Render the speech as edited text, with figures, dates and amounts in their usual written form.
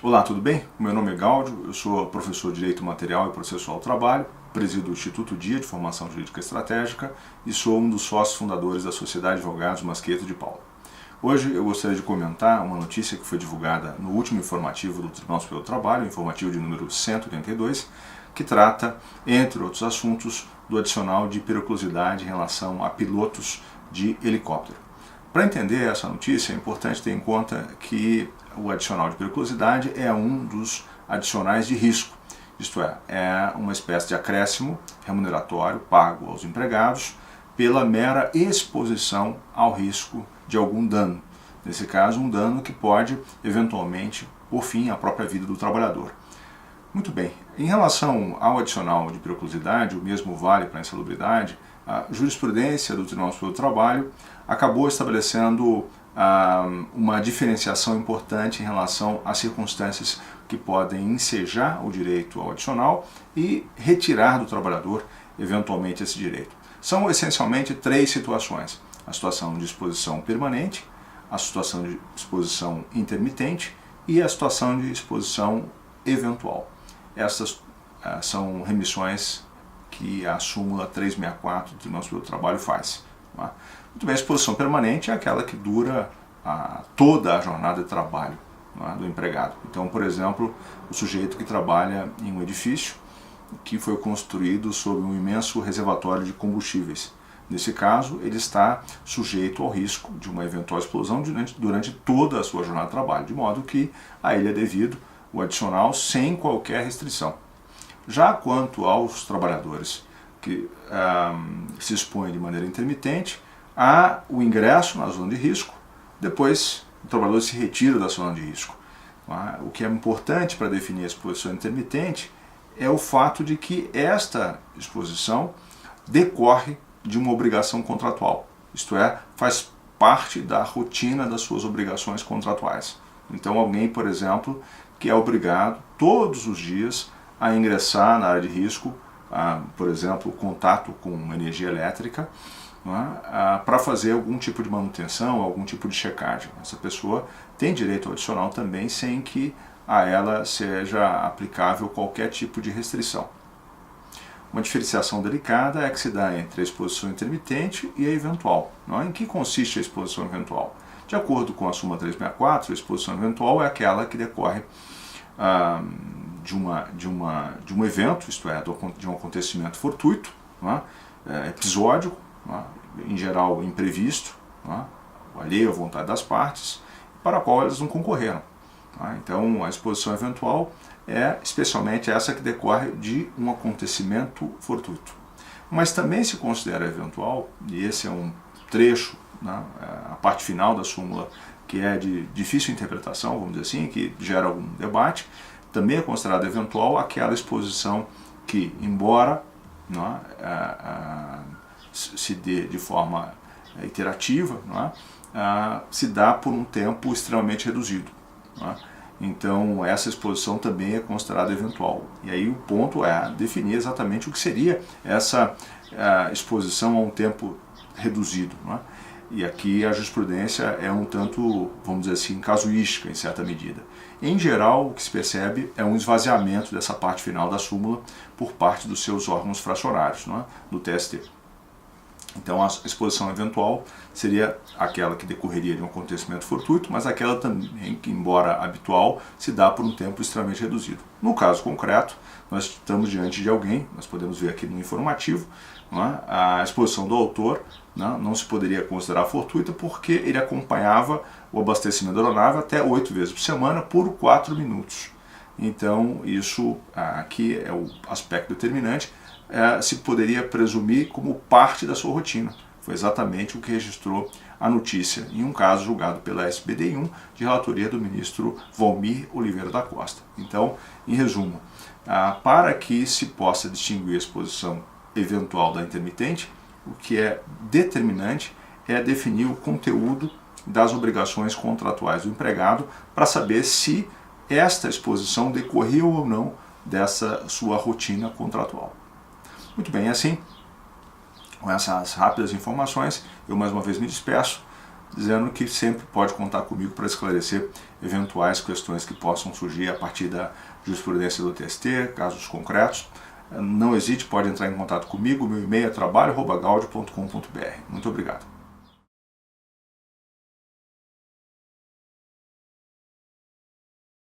Olá, tudo bem? Meu nome é Gáudio, eu sou professor de Direito Material e Processual do Trabalho, presido o Instituto Dia de Formação Jurídica Estratégica e sou um dos sócios fundadores da Sociedade de Advogados Masqueto de Paula. Hoje eu gostaria de comentar uma notícia que foi divulgada no último informativo do Tribunal Superior do Trabalho, informativo de número 182, que trata, entre outros assuntos, do adicional de periculosidade em relação a pilotos de helicóptero. Para entender essa notícia, é importante ter em conta que o adicional de periculosidade é um dos adicionais de risco, isto é uma espécie de acréscimo remuneratório pago aos empregados pela mera exposição ao risco de algum dano. Nesse caso, um dano que pode, eventualmente, pôr fim à própria vida do trabalhador. Muito bem, em relação ao adicional de periculosidade, o mesmo vale para a insalubridade, a jurisprudência do Tribunal Superior do Trabalho acabou estabelecendo uma diferenciação importante em relação às circunstâncias que podem ensejar o direito ao adicional e retirar do trabalhador, eventualmente, esse direito. São essencialmente três situações: a situação de exposição permanente, a situação de exposição intermitente e a situação de exposição eventual. Essas são remissões que a súmula 364 do Tribunal Superior do Trabalho faz. Muito bem, a exposição permanente é aquela que dura toda a jornada de trabalho do empregado. Então, por exemplo, o sujeito que trabalha em um edifício que foi construído sob um imenso reservatório de combustíveis. Nesse caso, ele está sujeito ao risco de uma eventual explosão durante toda a sua jornada de trabalho, de modo que a ele é devido o adicional sem qualquer restrição. Já quanto aos trabalhadores que se expõem de maneira intermitente, há o ingresso na zona de risco, depois o trabalhador se retira da zona de risco. O que é importante para definir a exposição intermitente é o fato de que esta exposição decorre de uma obrigação contratual, isto é, faz parte da rotina das suas obrigações contratuais. Então alguém, por exemplo, que é obrigado todos os dias a ingressar na área de risco, por exemplo, contato com energia elétrica, para fazer algum tipo de manutenção, algum tipo de checagem. Essa pessoa tem direito ao adicional também, sem que a ela seja aplicável qualquer tipo de restrição. Uma diferenciação delicada é que se dá entre a exposição intermitente e a eventual. Em que consiste a exposição eventual? De acordo com a súmula 364, a exposição eventual é aquela que decorre de um evento, isto é, de um acontecimento fortuito, episódico, em geral imprevisto, alheio à vontade das partes, para a qual elas não concorreram. Então, a exposição eventual é especialmente essa que decorre de um acontecimento fortuito. Mas também se considera eventual, e esse é um trecho, a parte final da súmula, que é de difícil interpretação, vamos dizer assim, que gera algum debate, também é considerada eventual aquela exposição que, embora se dê de forma iterativa, se dá por um tempo extremamente reduzido. Então, essa exposição também é considerada eventual. E aí o ponto é definir exatamente o que seria essa exposição a um tempo reduzido. E aqui a jurisprudência é um tanto, vamos dizer assim, casuística em certa medida. Em geral, o que se percebe é um esvaziamento dessa parte final da súmula por parte dos seus órgãos fracionários, do TST. Então, a exposição eventual seria aquela que decorreria de um acontecimento fortuito, mas aquela também que, embora habitual, se dá por um tempo extremamente reduzido. No caso concreto, nós estamos diante de alguém, nós podemos ver aqui no informativo, a exposição do autor não se poderia considerar fortuita porque ele acompanhava o abastecimento da aeronave até 8 vezes por semana por 4 minutos. Então, isso aqui é o aspecto determinante. Se poderia presumir como parte da sua rotina. Foi exatamente o que registrou a notícia em um caso julgado pela SBDI1 de relatoria do ministro Valmir Oliveira da Costa. Então, em resumo, para que se possa distinguir a exposição eventual da intermitente, o que é determinante é definir o conteúdo das obrigações contratuais do empregado para saber se esta exposição decorreu ou não dessa sua rotina contratual. Muito bem, assim, com essas rápidas informações, eu mais uma vez me despeço, dizendo que sempre pode contar comigo para esclarecer eventuais questões que possam surgir a partir da jurisprudência do TST, casos concretos. Não hesite, pode entrar em contato comigo, meu e-mail é trabalho@gaudio.com.br. Muito obrigado.